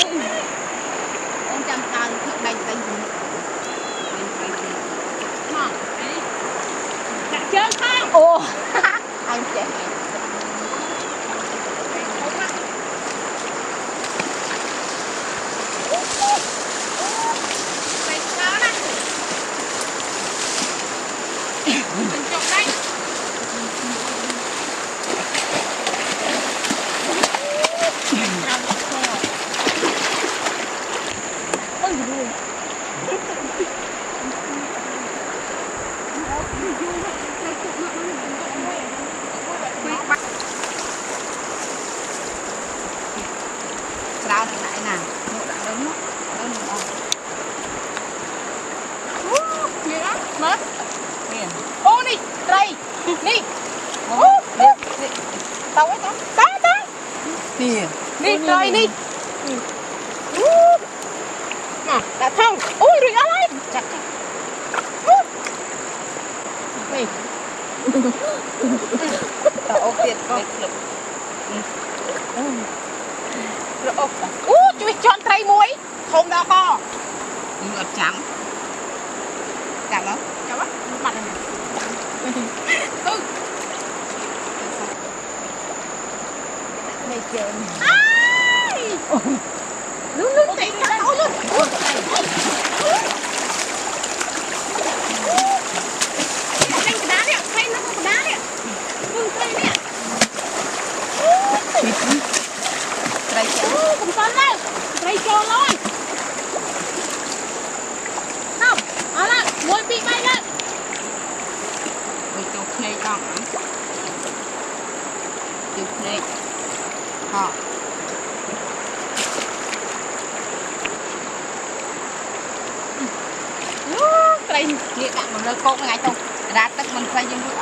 ông chăm tao đánh mà đặt chơi không ồ anh trẻ sao thì lại nè đã đứng nhiều lắm mất ô đi đây đi tao ấy tao đi đi rồi đi mà đã thông ui rồi ơi chặt đi tao ok con chui chọn tray muối không đó co ngợt trắng chặt không chặt á mặt này mày chơi luôn luôn chạy cả ôi luôn cái đá đấy hay nó không đá đấy luôn cây đấy tray chó không con đâu tray chó thôi không đó là ngồi bị bay lên ôi chụp này con chụp này họ tray nghĩa bạn một nơi con ngay trong ra tất mình tray dân bữa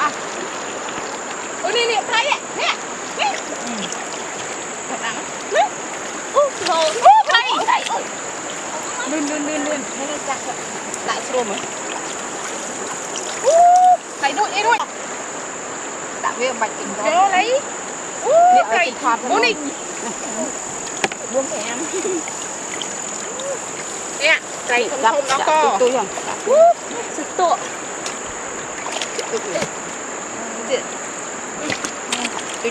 ôi nè nè tray nè nè thật lắm rồi thầy lên đây chặt lại xô mà thầy đuổi đi đuổi đã về bạch tình đó lấy thầy bố đi buông thầy em nè thầy không nó co tôi rồi sực tụ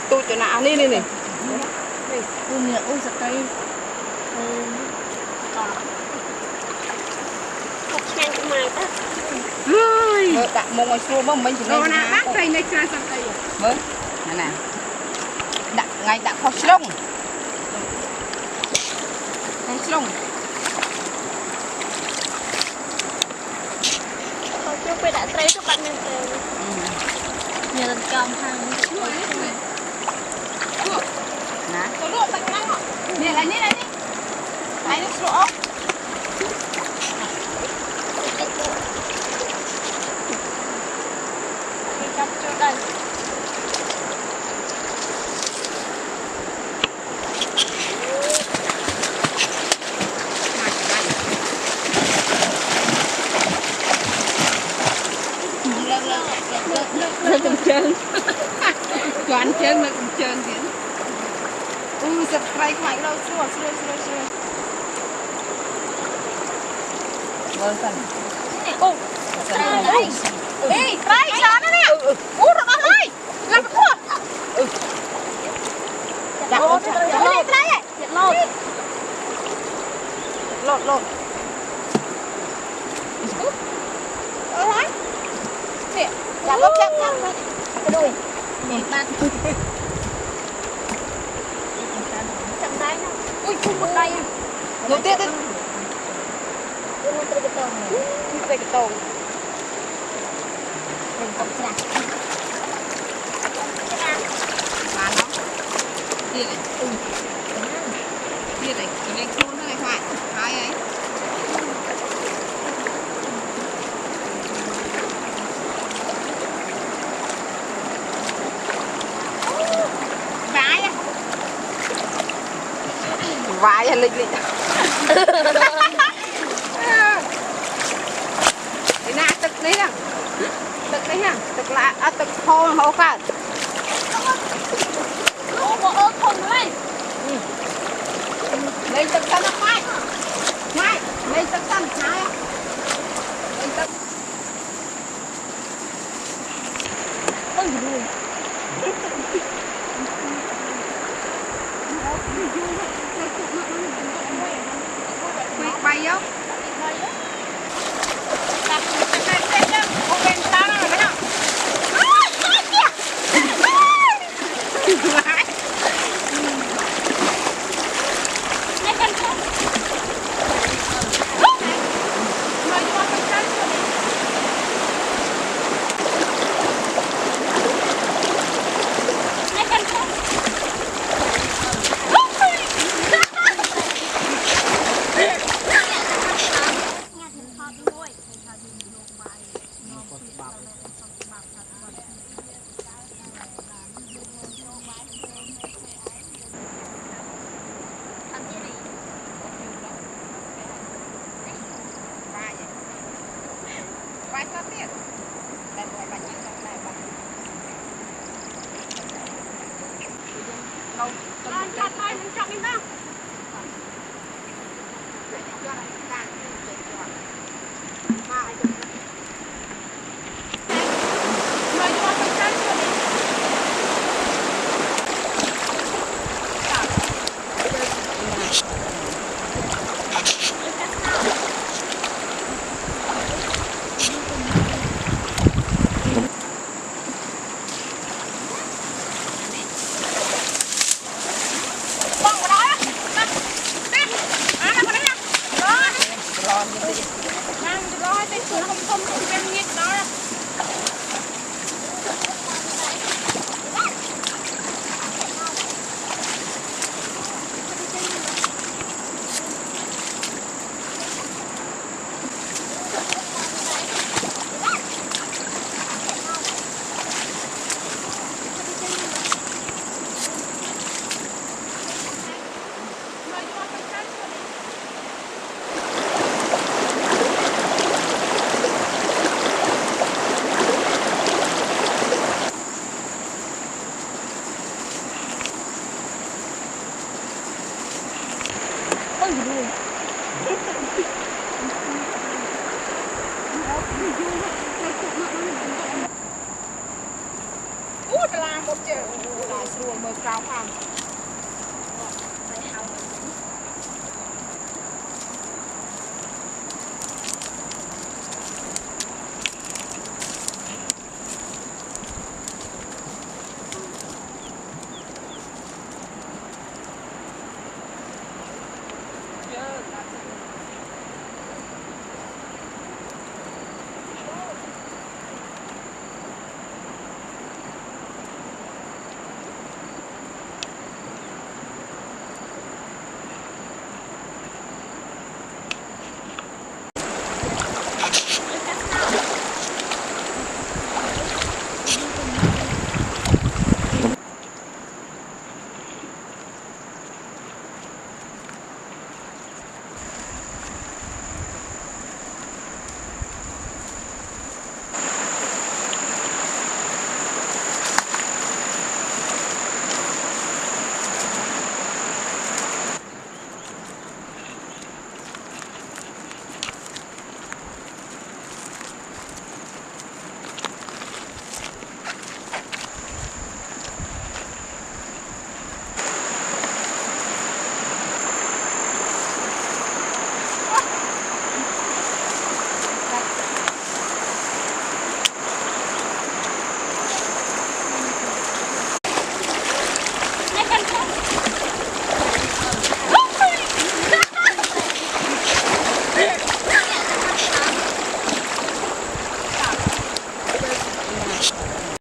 tôi cho nào đi nè ui nè ui giật tay học sang của mày đó ơi bạn mong ngồi xua bông mình chỉ nên nè bác thầy này sang sang thầy mới nè nè đặt ngay đặt kho slong kho slong kho chưa phải đã tray các bạn nên nhờ lần cầm hàng nè có độ bạch năng hả nè lại đi lại đi sữa đi cắm chỗ đây nó cầm chân toàn chân nó cầm chân kìa giật tay mạnh đâu xua vâng phần ô đây đi tay chán đó nè út nó ơi làm thua đặt lột tay lột nói nè đặt lột chắc cái đuôi nè bạn chậm tay nha ui một tay à đầu tiên đi cái tàu mình cầm chặt bán nó kia này kia này cái này khuôn nó này phải hai ấy vãi lịch lịch cái nè tực đấy nè tực lại tực hô cả bộ ớt không đấy tực sao nó bay vô đặt cái tên đó cô bên ta nó cái nào vai cho tiền đây là bạn nhắc lại bạn đâu con chặt tay mình chặt đi đâu làm một triệu là xuống mơ cao phàm